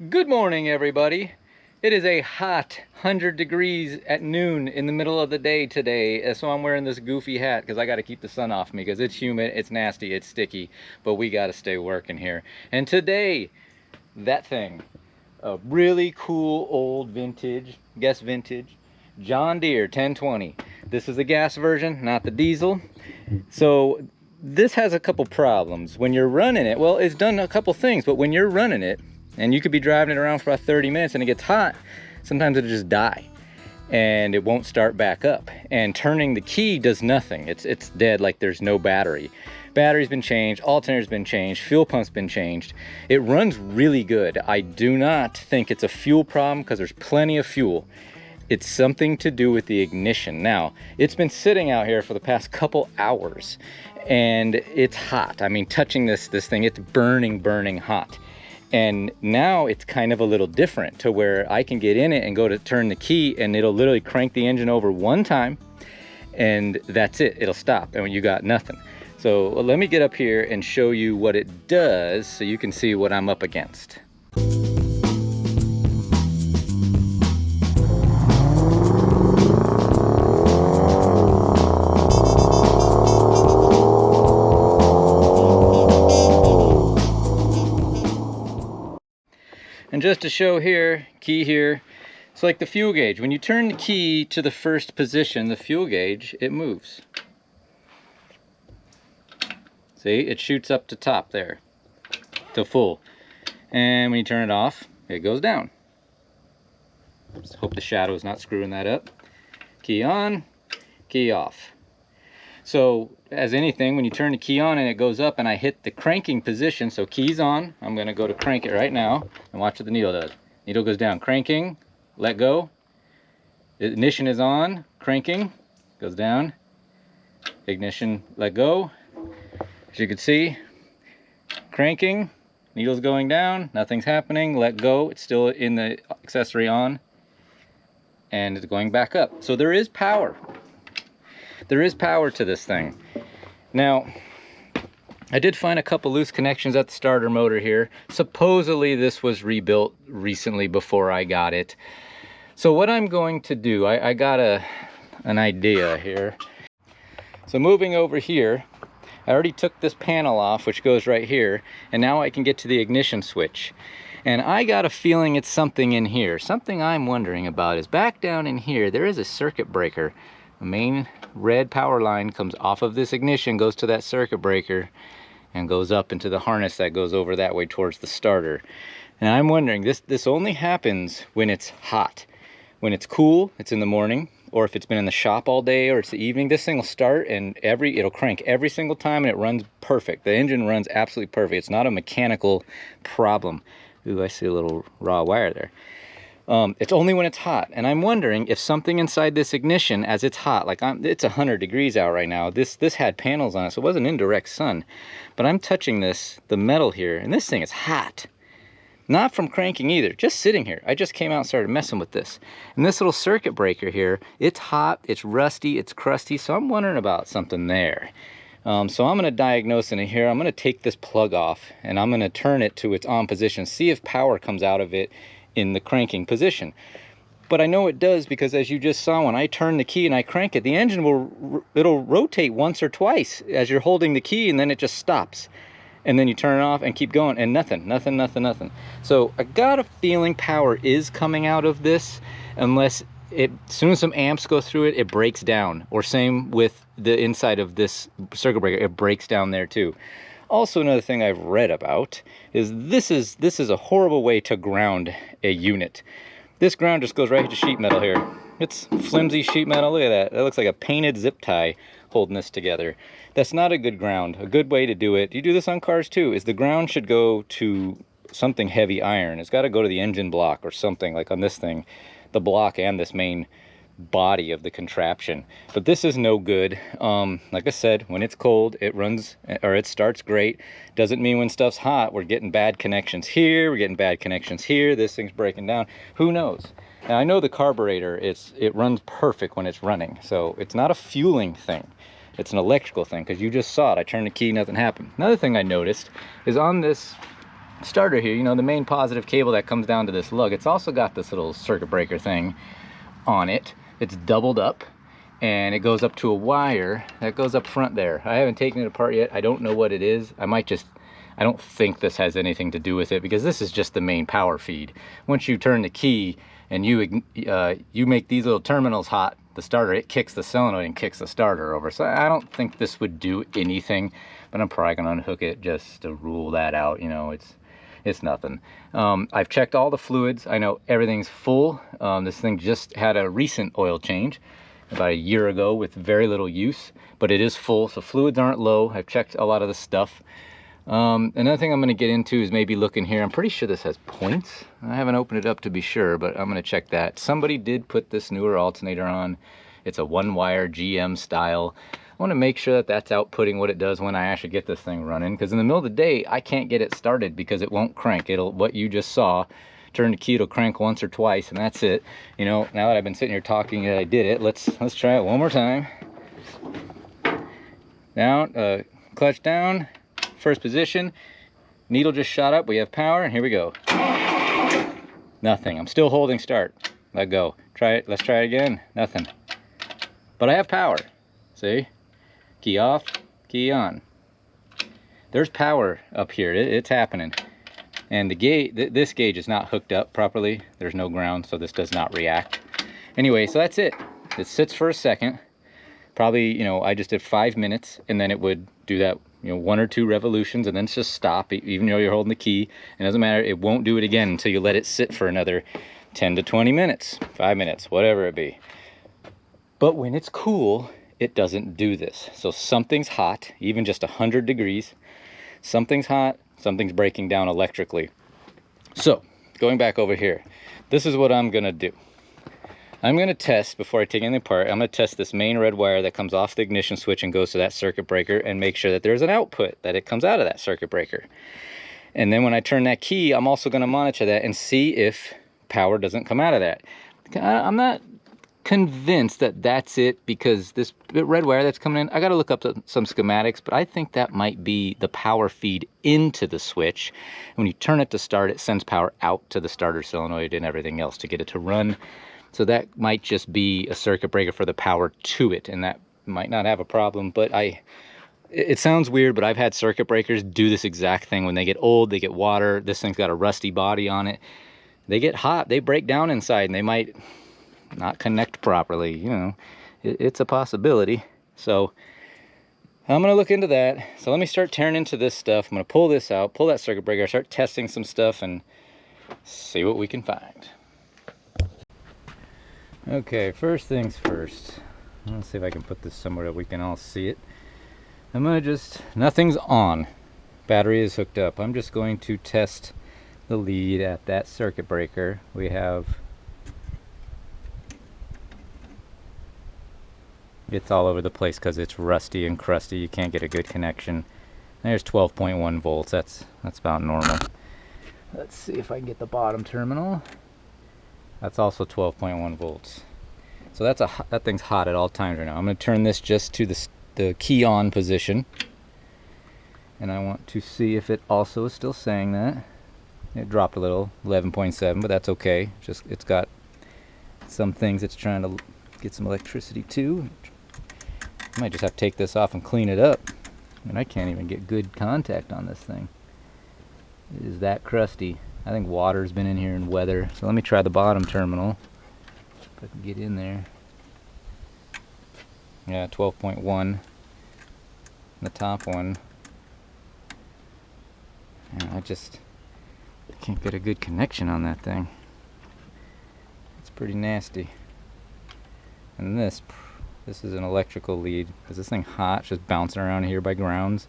Good morning, everybody. It is a hot 100 degrees at noon in the middle of the day today, so I'm wearing this goofy hat because I got to keep the sun off me because it's humid, it's nasty, it's sticky, but we got to stay working here. And today, that thing, a really cool old vintage, guess vintage, John Deere 1020. This is the gas version, not the diesel. So this has a couple problems. When you're running it, well, it's done a couple things, but when you're running it, and you could be driving it around for about 30 minutes and it gets hot, sometimes it'll just die and it won't start back up. And turning the key does nothing. It's dead, like there's no battery. Battery's been changed, alternator's been changed, fuel pump's been changed. It runs really good. I do not think it's a fuel problem because there's plenty of fuel. It's something to do with the ignition. Now, it's been sitting out here for the past couple hours and it's hot. I mean, touching this thing, it's burning hot. And now it's kind of a little different to where I can get in it and go to turn the key and it'll literally crank the engine over one time and that's it, it'll stop and you got nothing. So let me get up here and show you what it does so you can see what I'm up against. And just to show here, key here, it's like the fuel gauge. When you turn the key to the first position, the fuel gauge, it moves. See, it shoots up to top there, to full. And when you turn it off, it goes down. Just hope the shadow is not screwing that up. Key on, key off. So, as anything, when you turn the key on and it goes up and I hit the cranking position, so key's on, I'm gonna go to crank it right now and watch what the needle does. Needle goes down, cranking, let go. Ignition is on, cranking, goes down. Ignition, let go. As you can see, cranking, needle's going down, nothing's happening, let go, it's still in the accessory on, and it's going back up. So there is power. There is power to this thing. Now, I did find a couple loose connections at the starter motor here. Supposedly this was rebuilt recently before I got it. So what I'm going to do, I got an idea here. So moving over here, I already took this panel off, which goes right here, and now I can get to the ignition switch. And I got a feeling it's something in here. Something I'm wondering about is back down in here, there is a circuit breaker. The main red power line comes off of this ignition, goes to that circuit breaker, and goes up into the harness that goes over that way towards the starter. And I'm wondering, this only happens when it's hot. When it's cool, it's in the morning, or if it's been in the shop all day, or it's the evening, this thing will start and it'll crank every single time and it runs perfect. The engine runs absolutely perfect. It's not a mechanical problem. Ooh, I see a little raw wire there. It's only when it's hot, and I'm wondering if something inside this ignition, as it's hot, like it's 100 degrees out right now. This had panels on it, so it wasn't in direct sun. But I'm touching the metal here, and this thing is hot. Not from cranking either, just sitting here. I just came out and started messing with this. And this little circuit breaker here, it's hot, it's rusty, it's crusty, so I'm wondering about something there. So I'm going to diagnose in here. I'm going to take this plug off, and I'm going to turn it to its on position, see if power comes out of it in the cranking position. But I know it does because, as you just saw, when I turn the key and I crank it, the engine it'll rotate once or twice as you're holding the key, and then it just stops. And then you turn it off and keep going, and nothing. So I got a feeling power is coming out of this, unless as soon as some amps go through it, it breaks down. Or same with the inside of this circuit breaker, it breaks down there too. Also, another thing I've read about is this is a horrible way to ground a unit. This ground just goes right to sheet metal here. It's flimsy sheet metal. Look at that. That looks like a painted zip tie holding this together. That's not a good ground. A good way to do it, you do this on cars too, is the ground should go to something heavy iron. It's got to go to the engine block or something, like on this thing, the block and this main body of the contraption. But this is no good. Like I said, when it's cold, it runs, or it starts great. Doesn't mean when stuff's hot we're getting bad connections here, we're getting bad connections here, this thing's breaking down. Who knows? Now, I know the carburetor, it runs perfect when it's running, so it's not a fueling thing. It's an electrical thing, because you just saw it. I turned the key, nothing happened. Another thing I noticed is on this starter here, you know, the main positive cable that comes down to this lug, it's also got this little circuit breaker thing on it. It's doubled up, and it goes up to a wire that goes up front there. I haven't taken it apart yet. I don't know what it is. I don't think this has anything to do with it, because this is just the main power feed. Once you turn the key and you make these little terminals hot, the starter, it kicks the solenoid and kicks the starter over. So I don't think this would do anything, but I'm probably gonna unhook it just to rule that out. You know, it's nothing. I've checked all the fluids. I know everything's full. This thing just had a recent oil change about a year ago with very little use, but it is full, so fluids aren't low. I've checked a lot of the stuff. Another thing I'm going to get into is maybe looking here. I'm pretty sure this has points. I haven't opened it up to be sure, but I'm going to check that. Somebody did put this newer alternator on. It's a one-wire GM style. I want to make sure that that's outputting what it does when I actually get this thing running, because in the middle of the day I can't get it started because it won't crank. It'll, what you just saw, turn the key, it'll crank once or twice, and that's it. You know, now that I've been sitting here talking I did it, let's try it one more time. Down, clutch down, first position, needle just shot up, we have power, and here we go. Nothing. I'm still holding start. Let go. Try it. Let's try it again. Nothing. But I have power. See? Key off, key on. There's power up here. It's happening. And the gauge, this gauge is not hooked up properly. There's no ground, so this does not react. Anyway, so that's it. It sits for a second. Probably, you know, I just did 5 minutes, and then it would do that, you know, 1 or 2 revolutions, and then it's just stop, even though you're holding the key. It doesn't matter. It won't do it again until you let it sit for another 10 to 20 minutes, 5 minutes, whatever it be. But when it's cool, it doesn't do this. So something's hot, even just 100 degrees. Something's hot, something's breaking down electrically. So going back over here, this is what I'm gonna do. I'm gonna test, before I take anything apart, I'm gonna test this main red wire that comes off the ignition switch and goes to that circuit breaker, and make sure that there's an output, that it comes out of that circuit breaker. And then when I turn that key, I'm also gonna monitor that and see if power doesn't come out of that. I'm not convinced that that's it, because this red wire that's coming in, I got to look up some schematics, but I think that might be the power feed into the switch. When you turn it to start, it sends power out to the starter solenoid and everything else to get it to run. So that might just be a circuit breaker for the power to it, and that might not have a problem. But it sounds weird, but I've had circuit breakers do this exact thing. When they get old, they get water, this thing's got a rusty body on it, they get hot, they break down inside, and they might not connect properly. You know, it's a possibility. So I'm gonna look into that. So let me start tearing into this stuff. I'm gonna pull this out, pull that circuit breaker, start testing some stuff, and see what we can find. Okay, first things first. Let's see if I can put this somewhere that we can all see it. I'm gonna nothing's on. Battery is hooked up. I'm just going to test the lead at that circuit breaker. We have, it's all over the place because it's rusty and crusty. You can't get a good connection. There's 12.1 volts. That's about normal. Let's see if I can get the bottom terminal. That's also 12.1 volts. So that thing's hot at all times right now. I'm going to turn this just to the key on position, and I want to see if it also is still saying that. It dropped a little, 11.7, but that's okay. Just, it's got some things it's trying to get some electricity to. I might just have to take this off and clean it up. And I can't even get good contact on this thing. It is that crusty. I think water's been in here and weather. So let me try the bottom terminal, if I can get in there. Yeah, 12.1. The top one. Yeah, I can't get a good connection on that thing. It's pretty nasty. And this is an electrical lead. Is this thing hot? It's just bouncing around here by grounds.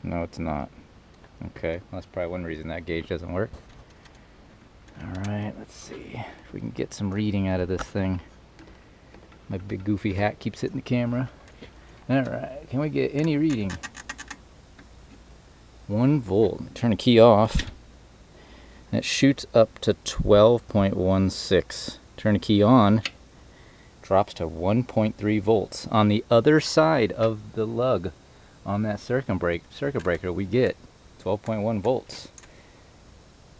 No, it's not. Okay, well, that's probably one reason that gauge doesn't work. Alright, let's see if we can get some reading out of this thing. My big goofy hat keeps hitting the camera. Alright, can we get any reading? 1 volt. Turn the key off. And it shoots up to 12.16. Turn the key on. drops to 1.3 volts. On the other side of the lug on that circuit breaker, we get 12.1 volts.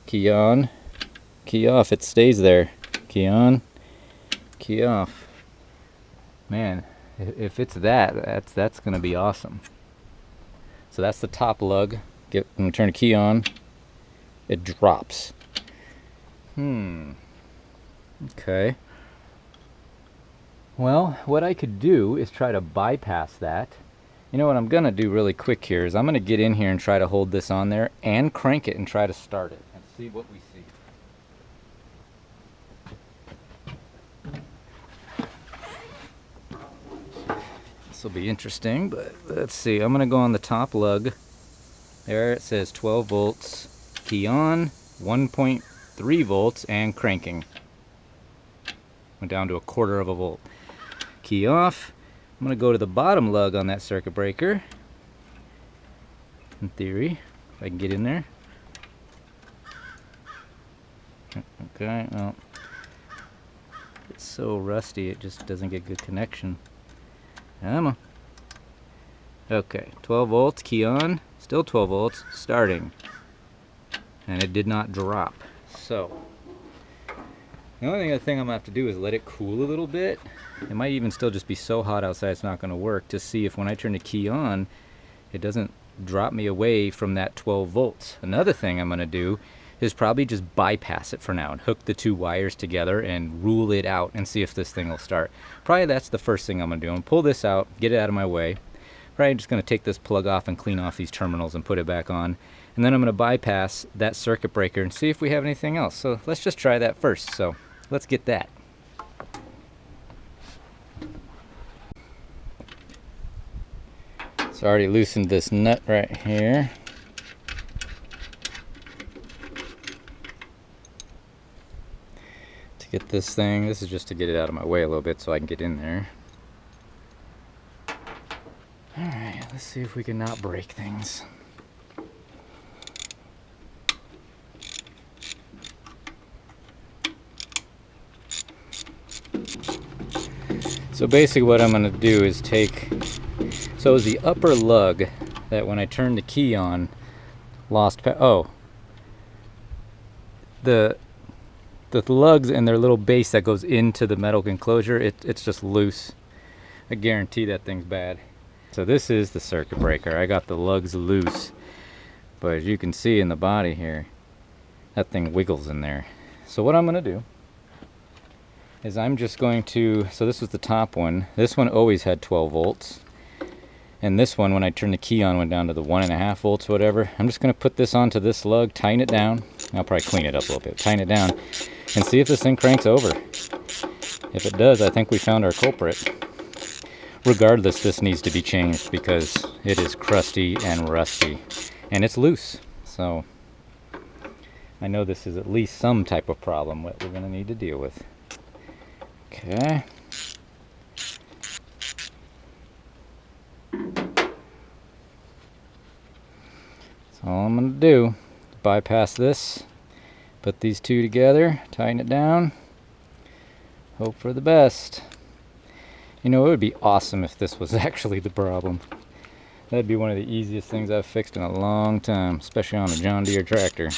Key on, key off. It stays there. Key on, key off. Man, if it's that's gonna be awesome. So that's the top lug. I'm gonna turn the key on. It drops. Okay. Well, what I could do is try to bypass that. You know what I'm gonna do really quick here is I'm gonna get in here and try to hold this on there and crank it and try to start it and see what we see. This will be interesting, but let's see. I'm gonna go on the top lug. There it says 12 volts. Key on, 1.3 volts, and cranking. Went down to 1/4 of a volt. Key off. I'm going to go to the bottom lug on that circuit breaker. In theory, if I can get in there. Okay, well, it's so rusty it just doesn't get good connection. Come on. Okay, 12 volts, key on. Still 12 volts, starting. And it did not drop. So, the only other thing I'm going to have to do is let it cool a little bit. It might even still just be so hot outside it's not going to work, to see if when I turn the key on, it doesn't drop me away from that 12 volts. Another thing I'm going to do is probably just bypass it for now and hook the two wires together and rule it out and see if this thing will start. Probably that's the first thing I'm going to do. I'm going to pull this out, get it out of my way. Probably just going to take this plug off and clean off these terminals and put it back on. And then I'm going to bypass that circuit breaker and see if we have anything else. So let's just try that first. So let's get that. So I already loosened this nut right here. To get this thing, this is just to get it out of my way a little bit so I can get in there. Alright, let's see if we can not break things. So basically what I'm going to do is take, so it was the upper lug that when I turned the key on lost the lugs and their little base that goes into the metal enclosure, it's just loose. I guarantee that thing's bad. So this is the circuit breaker. I got the lugs loose, but as you can see in the body here, that thing wiggles in there. So what I'm going to do is I'm just going to, so this was the top one. This one always had 12 volts. And this one, when I turned the key on, went down to the 1.5 volts, whatever. I'm just going to put this onto this lug, tighten it down. I'll probably clean it up a little bit, tighten it down, and see if this thing cranks over. If it does, I think we found our culprit. Regardless, this needs to be changed because it is crusty and rusty. And it's loose. So I know this is at least some type of problem that we're going to need to deal with. Okay. That's all I'm going to do. Bypass this, put these two together, tighten it down, hope for the best. You know, it would be awesome if this was actually the problem. That'd be one of the easiest things I've fixed in a long time, especially on a John Deere tractor.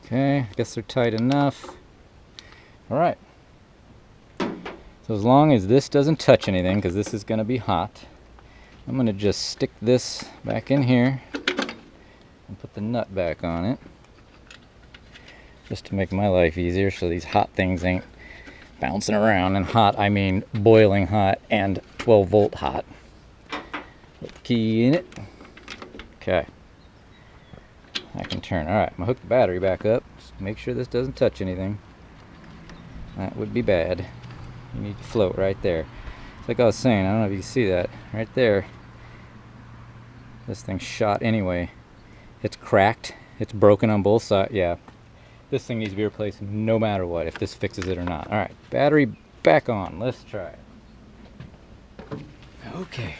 Okay, I guess they're tight enough. Alright. So as long as this doesn't touch anything, because this is going to be hot, I'm going to just stick this back in here and put the nut back on it. Just to make my life easier so these hot things ain't bouncing around. And hot, I mean boiling hot and 12 volt hot. Put the key in it. Okay. I can turn. Alright, I'm going to hook the battery back up. Just make sure this doesn't touch anything. That would be bad. You need to float right there. Like I was saying, I don't know if you can see that. Right there. This thing's shot anyway. It's cracked. It's broken on both sides. Yeah. This thing needs to be replaced no matter what, if this fixes it or not. Alright, battery back on. Let's try it. Okay.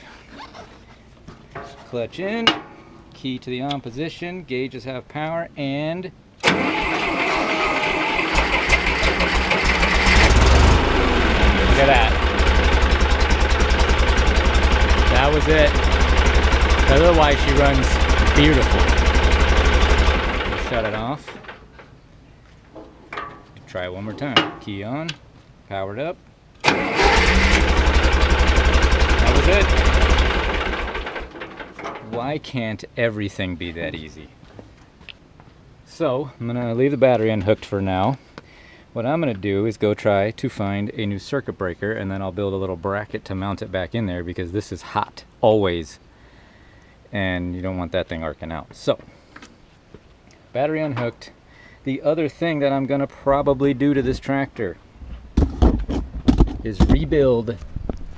Clutch in. key to the on position, gauges have power, and look at that. That was it. Otherwise she runs beautiful. We'll shut it off. Try it one more time. Key on, powered up. That was it. Why can't everything be that easy? So I'm gonna leave the battery unhooked for now. What I'm gonna do is go try to find a new circuit breaker, and then I'll build a little bracket to mount it back in there, because this is hot always and you don't want that thing arcing out. So battery unhooked. The other thing that I'm gonna probably do to this tractor is rebuild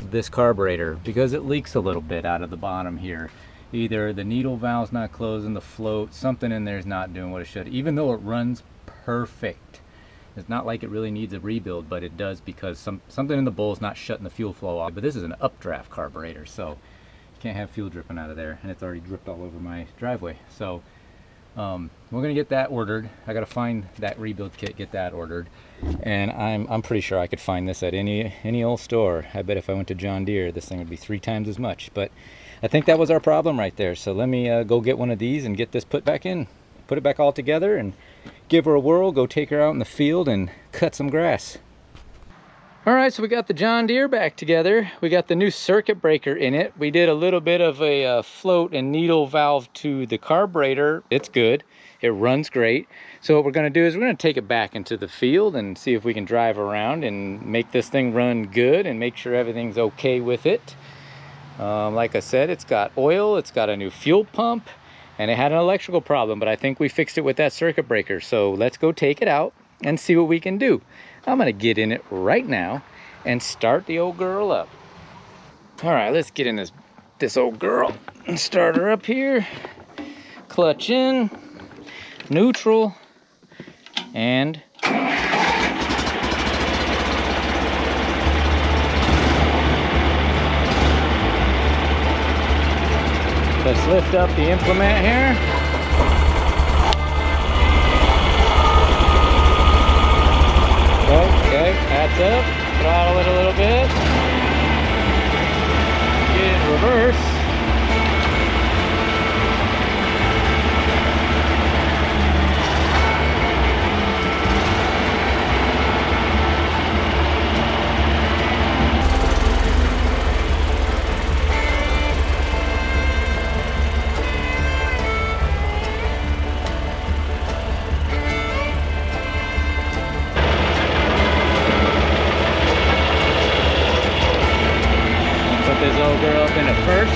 this carburetor, because it leaks a little bit out of the bottom here. Either the needle valve's not closing, the float, something in there is not doing what it should, even though it runs perfect. It's not like it really needs a rebuild, but it does, because something in the bowl is not shutting the fuel flow off. But this is an updraft carburetor, so you can't have fuel dripping out of there, and it's already dripped all over my driveway. So we're gonna get that ordered. I gotta find that rebuild kit, get that ordered, and I'm pretty sure I could find this at any old store. I bet if I went to John Deere, this thing would be 3 times as much. But I think that was our problem right there. So let me go get one of these and get this put back in, put it back all together, and give her a whirl. Go take her out in the field and cut some grass. All right, so we got the John Deere back together. We got the new circuit breaker in it. We did a little bit of a float and needle valve to the carburetor. It's good. It runs great. So what we're gonna do is we're gonna take it back into the field and see if we can drive around and make this thing run good and make sure everything's okay with it. Like I said, it's got oil, it's got a new fuel pump, and it had an electrical problem, but I think we fixed it with that circuit breaker. So let's go take it out and see what we can do. I'm gonna get in it right now and start the old girl up. All right, let's get in this old girl and start her up here. Clutch in, neutral, and let's lift up the implement here. Okay, that's up. Throttle it a little bit. Get it in reverse. This old girl up in it first.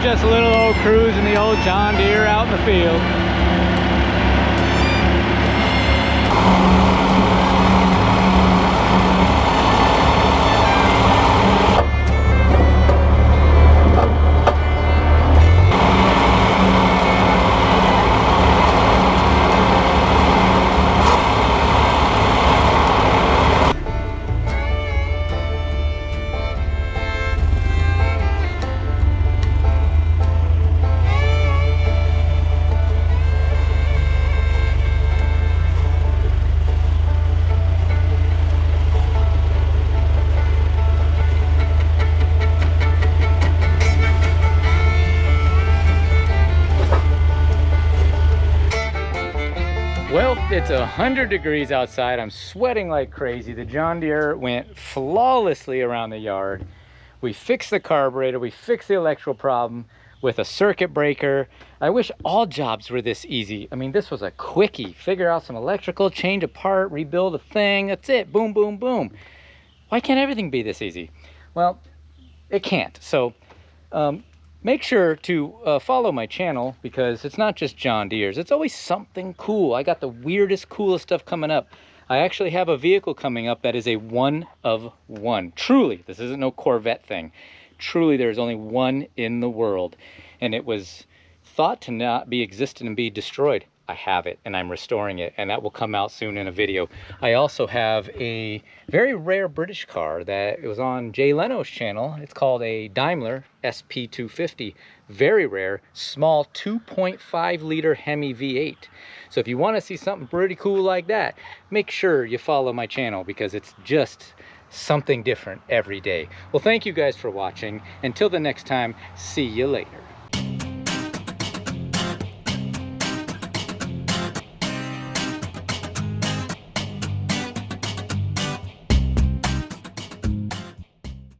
Just a little old cruise in the old John Deere out in the field. Well, it's 100 degrees outside. I'm sweating like crazy. The John Deere went flawlessly around the yard. We fixed the carburetor, we fixed the electrical problem. with a circuit breaker. I wish all jobs were this easy. I mean, this was a quickie. Figure out some electrical, change a part, rebuild a thing. That's it. Boom, boom, boom. Why can't everything be this easy? Well, it can't. So make sure to follow my channel, because it's not just John Deere's. It's always something cool. I got the weirdest, coolest stuff coming up. I actually have a vehicle coming up that is a one of one. Truly, this isn't no Corvette thing. Truly, there's only one in the world. And it was thought to not be existent and be destroyed. I have it, and I'm restoring it, and that will come out soon in a video. I also have a very rare British car that was on Jay Leno's channel. It's called a Daimler SP250. Very rare, small 2.5 liter Hemi V8. So if you want to see something pretty cool like that, make sure you follow my channel, because it's just something different every day. Well, thank you guys for watching. Until the next time, see you later.